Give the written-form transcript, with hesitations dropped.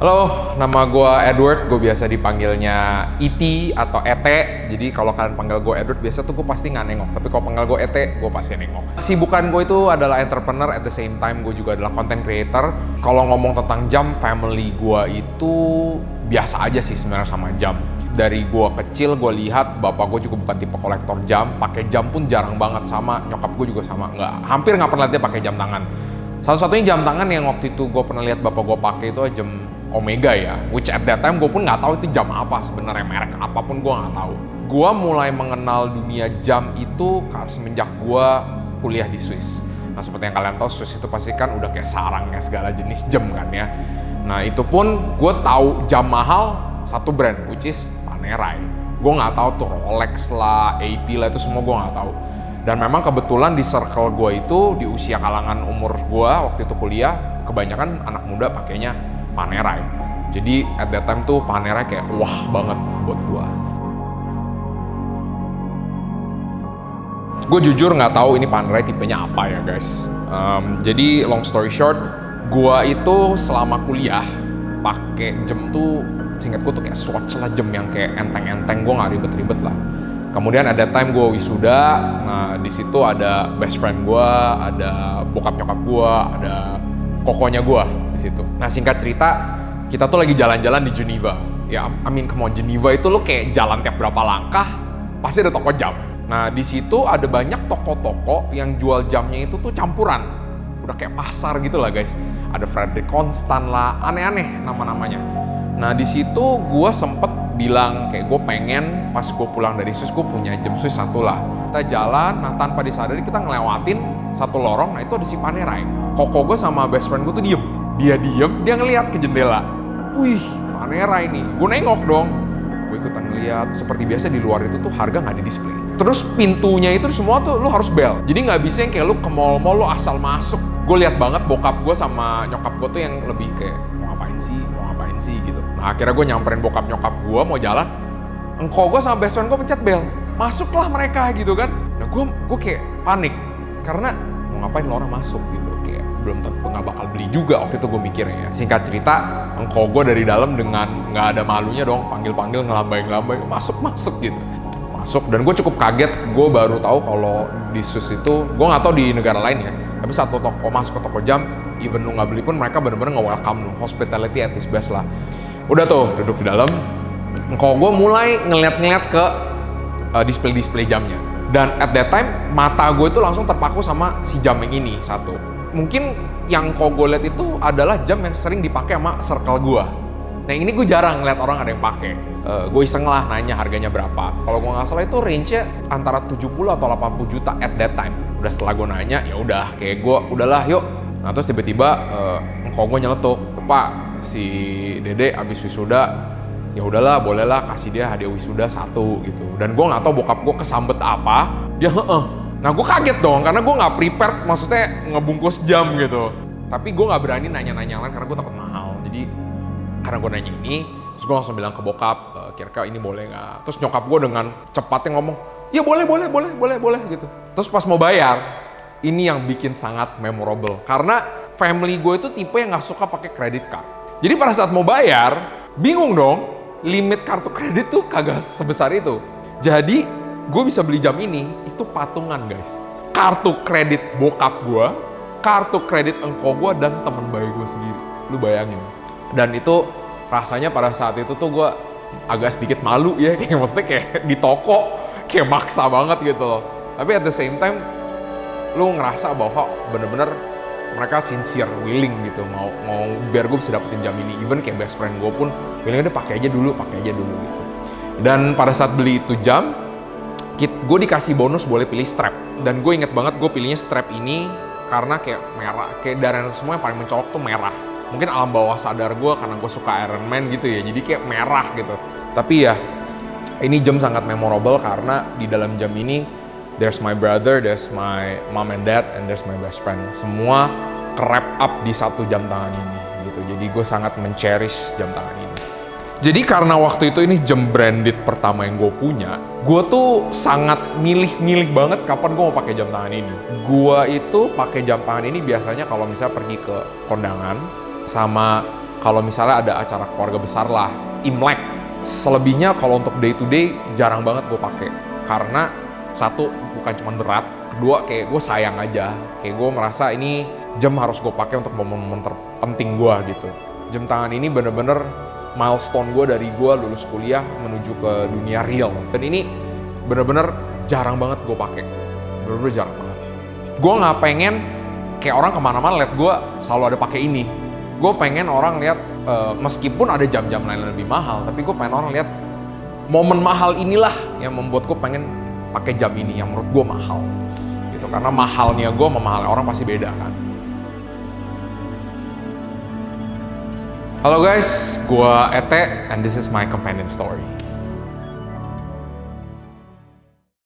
Halo, nama gue Edward, gue biasa dipanggilnya E.T. atau Ete. Jadi kalau kalian panggil gue Edward, biasa tuh gue pasti nggak nengok. Tapi kalau panggil gue Ete, gue pasti nengok. Sibukan gue itu adalah entrepreneur, at the same time gue juga adalah content creator. Kalau ngomong tentang jam, family gue itu biasa aja sih sebenarnya sama jam. Dari gue kecil, gue lihat bapak gue juga bukan tipe kolektor jam. Pakai jam pun jarang banget, sama nyokap gue juga sama. Hampir nggak pernah lihat dia pakai jam tangan. Satu-satunya jam tangan yang waktu itu gue pernah lihat bapak gue pakai itu jam Omega ya, which at that time gue pun nggak tahu itu jam apa sebenarnya, merek apapun gue nggak tahu. Gue mulai mengenal dunia jam itu semenjak gue kuliah di Swiss. Nah seperti yang kalian tahu, Swiss itu pasti kan udah kayak sarang ya, segala jenis jam kan ya. Nah itu pun gue tahu jam mahal satu brand, which is Panerai. Gue nggak tahu tuh Rolex lah, AP lah, itu semua gue nggak tahu. Dan memang kebetulan di circle gue itu, di usia kalangan umur gue waktu itu kuliah, kebanyakan anak muda pakainya Panerai. Jadi at that time tuh Panerai kayak wah banget buat gue. Gue jujur nggak tahu ini Panerai tipenya apa ya guys. Jadi long story short, gue itu selama kuliah pakai jam tuh, singkat gue tuh kayak Swatch lah, jam yang kayak enteng-enteng, gue nggak ribet-ribet lah. Kemudian ada time gue wisuda, nah di situ ada best friend gue, ada bokap nyokap gue, ada kokonya gue di situ. Nah singkat cerita, kita tuh lagi jalan-jalan di Geneva. Ya, come on, Geneva itu lo kayak jalan tiap berapa langkah pasti ada toko jam. Nah di situ ada banyak toko-toko yang jual jamnya itu tuh campuran, udah kayak pasar gitu lah guys. Ada Frederick Constant lah, aneh-aneh nama-namanya. Nah di situ gue sempet bilang kayak gue pengen pas gue pulang dari Swiss gue punya jam Swiss satu lah. Kita jalan, nah tanpa disadari kita ngelewatin satu lorong, nah itu ada si Panerai. Koko gue sama best friend gue tuh diem. Dia diem, dia ngeliat ke jendela. Wih, Panerai nih. Gue nengok dong. Gue ikutan ngeliat. Seperti biasa di luar itu tuh harga nggak di display. Terus pintunya itu semua tuh lu harus bel. Jadi nggak bisa yang kayak lu ke mall-mall lu asal masuk. Gue lihat banget bokap gue sama nyokap gue tuh yang lebih kayak mau ngapain sih gitu. Nah akhirnya gue nyamperin bokap nyokap gue mau jalan. Engkau gue sama best friend gue pencet bel. Masuklah mereka gitu kan. Nah gue kayak panik. Karena mau ngapain lo orang masuk gitu. Kayak belum tentu nggak bakal beli juga waktu itu gue mikirnya ya. Singkat cerita, engkau gue dari dalam dengan nggak ada malunya dong. Panggil-panggil ngelambai-ngelambai. Masuk gitu. Masuk dan gue cukup kaget. Gue baru tahu kalau di Swiss itu, gue nggak tahu di negara lain ya. Tapi satu toko masuk ke toko jam, even lu nggak beli pun mereka bener-bener nge-welcome lu. Hospitality at its best lah. Udah tuh duduk di dalam. Engkau gue mulai ngeliat-ngeliat ke display-display jamnya. Dan at that time, mata gue itu langsung terpaku sama si jam yang ini satu. Mungkin yang kau gue lihat itu adalah jam yang sering dipakai sama circle gue. Nah ini gue jarang ngeliat orang ada yang pakai. Gue iseng lah nanya harganya berapa. Kalau gue nggak salah itu range-nya antara 70 atau 80 juta at that time. Udah setelah gue nanya, ya udah kayak gue udahlah yuk. Nah terus tiba-tiba engkau gue nyeletuk, Pak si Dede abis wisuda, ya udahlah bolehlah kasih dia hadiah wisuda satu gitu. Dan gue nggak tahu bokap gue kesambet apa, dia Nah gue kaget dong karena gue nggak prepared, maksudnya ngebungkus jam gitu. Tapi gue nggak berani nanya-nanya lain karena gue takut mahal. Jadi karena gue nanya ini, terus gue langsung bilang ke bokap, kira-kira ini boleh nggak? Terus nyokap gue dengan cepatnya ngomong, ya boleh gitu. Terus pas mau bayar, ini yang bikin sangat memorable karena family gue itu tipe yang nggak suka pakai credit card. Jadi pada saat mau bayar, bingung dong, limit kartu kredit tuh kagak sebesar itu. Jadi gue bisa beli jam ini, itu patungan guys. Kartu kredit bokap gue, kartu kredit engkau gue, dan teman bayi gue sendiri. Lu bayangin. Dan itu rasanya pada saat itu tuh gue agak sedikit malu ya, kayak maksudnya kayak di toko, kayak maksa banget gitu loh. Tapi at the same time, lu ngerasa bahwa bener-bener mereka sincere, willing gitu, mau biar gue bisa dapetin jam ini. Even kayak best friend gue pun willing, udah pakai aja dulu gitu. Dan pada saat beli itu jam, gue dikasih bonus boleh pilih strap. Dan gue inget banget gue pilihnya strap ini karena kayak merah, kayak dari semua yang paling mencolok tuh merah. Mungkin alam bawah sadar gue karena gue suka Iron Man gitu ya, jadi kayak merah gitu. Tapi ya, ini jam sangat memorable karena di dalam jam ini there's my brother, there's my mom and dad, and there's my best friend. Semua wrap up di satu jam tangan ini gitu. Jadi gue sangat men-cherish jam tangan ini. Jadi karena waktu itu ini jam branded pertama yang gue punya, gue tuh sangat milih banget kapan gue mau pakai jam tangan ini. Gue itu pakai jam tangan ini biasanya kalau misalnya pergi ke kondangan sama kalau misalnya ada acara keluarga besar lah, Imlek. Selebihnya kalau untuk day to day jarang banget gue pakai, karena satu bukan cuma berat, kedua kayak gue sayang aja, kayak gue merasa ini jam harus gue pakai untuk momen-momen terpenting gue gitu. Jam tangan ini bener-bener milestone gue dari gue lulus kuliah menuju ke dunia real, dan ini bener-bener jarang banget gue pakai, bener-bener jarang banget. Gue nggak pengen kayak orang kemana-mana liat gue selalu ada pakai ini. Gue pengen orang lihat meskipun ada jam-jam lain yang lebih mahal, tapi gue pengen orang lihat momen mahal inilah yang membuat gue pengen pakai jam ini yang menurut gue mahal gitu, karena mahalnya gue sama mahalnya orang pasti beda kan. Halo guys, gue Ete and this is my companion story.